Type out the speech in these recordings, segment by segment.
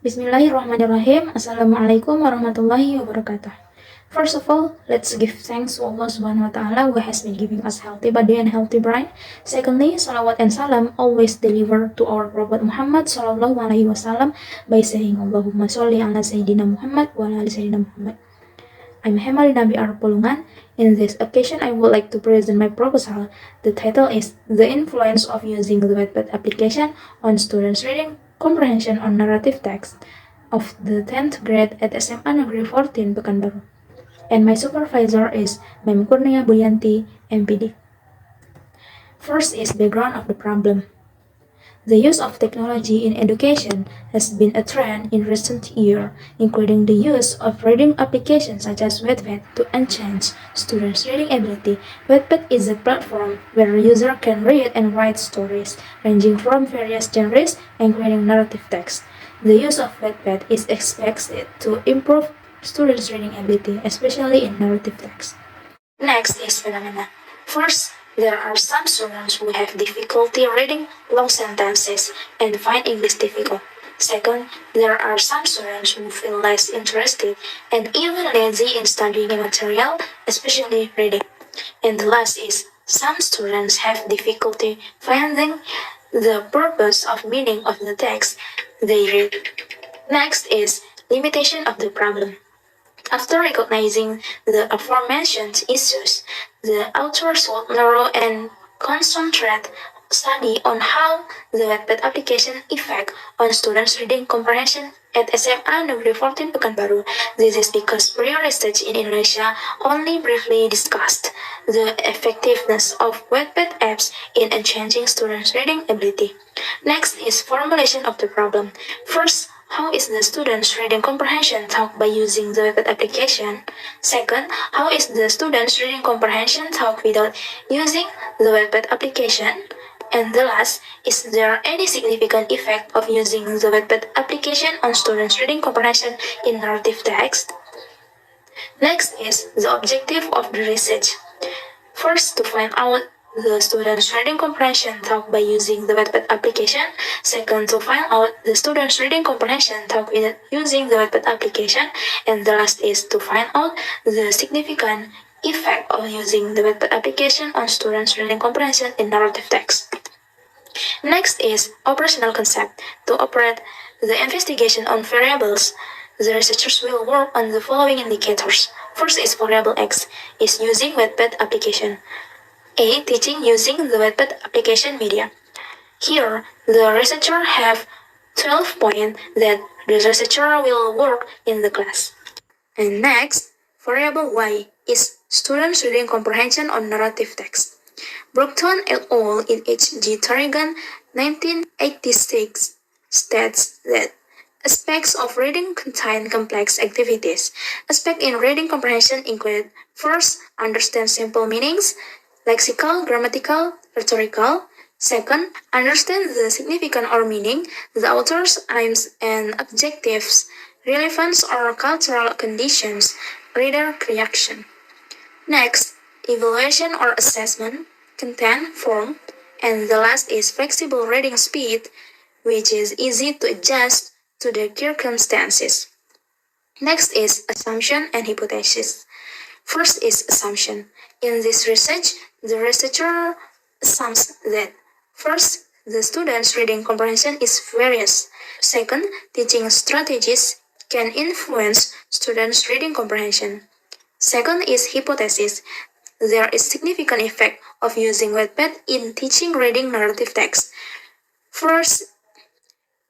Bismillahirrahmanirrahim. Assalamualaikum warahmatullahi wabarakatuh. First of all, let's give thanks to Allah Subhanahu wa Ta'ala who has been giving us healthy body and healthy brain. Secondly, salawat and salam always deliver to our Prophet Muhammad Sallallahu Alaihi Wasallam by saying Allahumma sholli ala Sayyidina Muhammad wa ala ali Sayyidina Muhammad. I'm Hemalina Pulungan. In this occasion, I would like to present my proposal. The title is The Influence of Using the Wattpad application on Students' Reading Comprehension on Narrative Text of the 10th grade at SMA Negeri 14 Pekanbaru. And my supervisor is Mem Kurnia Buyanti, MPD. First is background of the problem. The use of technology in education has been a trend in recent years, including the use of reading applications such as Wattpad to enhance students' reading ability. Wattpad is a platform where users can read and write stories, ranging from various genres, including narrative text. The use of Wattpad is expected to improve students' reading ability, especially in narrative text. Next is phenomena. First, there are some students who have difficulty reading long sentences and find English difficult. Second, there are some students who feel less interested and even lazy in studying a material, especially reading. And the last is, some students have difficulty finding the purpose of meaning of the text they read. Next is limitation of the problem. After recognizing the aforementioned issues, the authors would narrow and concentrate study on how the Wattpad application effect on students' reading comprehension at SMA Negeri 14 Pekanbaru. This is because prior research in Indonesia only briefly discussed the effectiveness of Wattpad apps in enhancing students' reading ability. Next is formulation of the problem. First, how is the student's reading comprehension taught by using the Wattpad application? Second, how is the student's reading comprehension taught without using the Wattpad application? And the last, is there any significant effect of using the Wattpad application on students' reading comprehension in narrative text? Next is the objective of the research. First, to find out the student's reading comprehension taught by using the Wattpad application. Second, to find out the student's reading comprehension taught with using the Wattpad application. And the last is to find out the significant effect of using the Wattpad application on students' reading comprehension in narrative text. Next is operational concept. To operate the investigation on variables, the researchers will work on the following indicators. First is variable X, is using Wattpad application. A. Teaching using the Wattpad application media. Here, the researcher have 12 points that the researcher will work in the class. And next, variable Y is students' reading comprehension on narrative text. Brockton et al. In H.G. Tarragon, 1986, states that aspects of reading contain complex activities. Aspects in reading comprehension include: first, understand simple meanings, lexical, grammatical, rhetorical. Second, understand the significance or meaning, the author's aims and objectives, relevance or cultural conditions, reader reaction. Next, evaluation or assessment, content, form, and the last is flexible reading speed, which is easy to adjust to the circumstances. Next is assumption and hypothesis. First is assumption. In this research, the researcher assumes that first, the student's reading comprehension is various. Second, teaching strategies can influence students' reading comprehension. Second is hypothesis. There is significant effect of using Wattpad in teaching reading narrative text. First,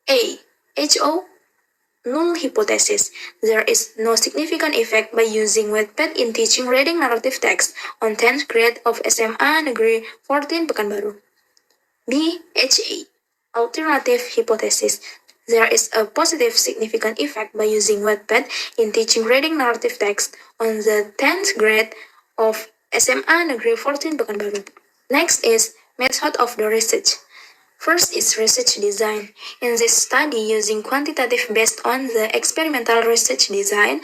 A. HO null hypothesis. There is no significant effect by using Wattpad in teaching reading narrative text on 10th grade of SMA Negeri 14 Pekanbaru. B. HA alternative hypothesis. There is a positive significant effect by using Wattpad in teaching reading narrative text on the 10th grade of SMA Negeri 14 Pekanbaru. Next is method of the research. First is research design. In this study, using quantitative based on the experimental research design.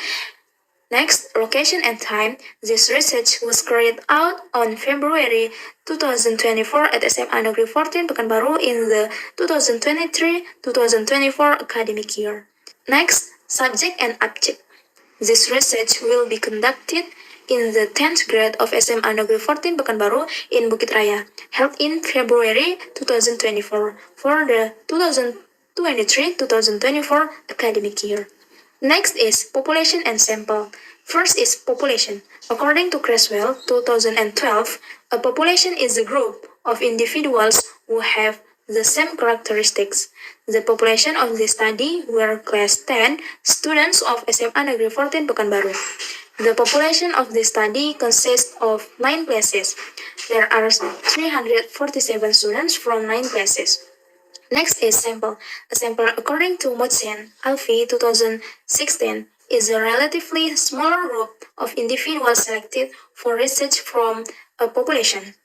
Next, location and time. This research was carried out on February 2024 at SMA Negeri 14 Pekanbaru in the 2023-2024 academic year. Next, subject and object. This research will be conducted in the 10th grade of SMA Negeri 14 Pekanbaru in Bukit Raya, held in February 2024 for the 2023-2024 academic year. Next is population and sample. First is population. According to Creswell, 2012, a population is a group of individuals who have the same characteristics. The population of this study were class 10 students of SMA Negeri 14 Pekanbaru. The population of this study consists of 9 classes. There are 347 students from 9 classes. Next is sample. A sample, according to Motsen, Alfi 2016, is a relatively smaller group of individuals selected for research from a population.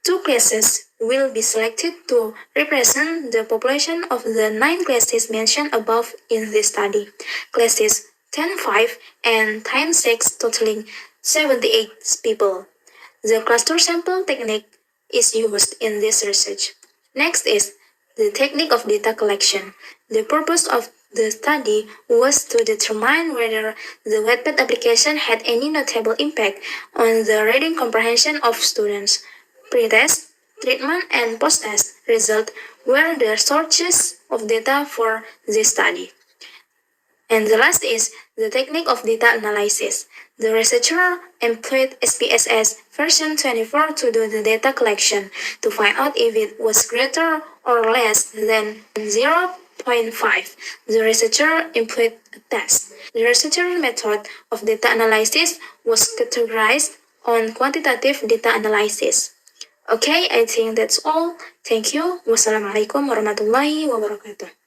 2 classes will be selected to represent the population of the 9 classes mentioned above in this study. Classes 10-5 and 10-6 totaling 78 people. The cluster sample technique is used in this research. Next is the technique of data collection. The purpose of the study was to determine whether the Wattpad application had any notable impact on the reading comprehension of students. Pre-test, treatment, and post-test results were the sources of data for this study. And the last is the technique of data analysis. The researcher employed SPSS version 24 to do the data collection to find out if it was greater or less than 0.5. The researcher employed a test. The researcher method of data analysis was categorized on quantitative data analysis. Okay, I think that's all. Thank you. Wassalamualaikum warahmatullahi wabarakatuh.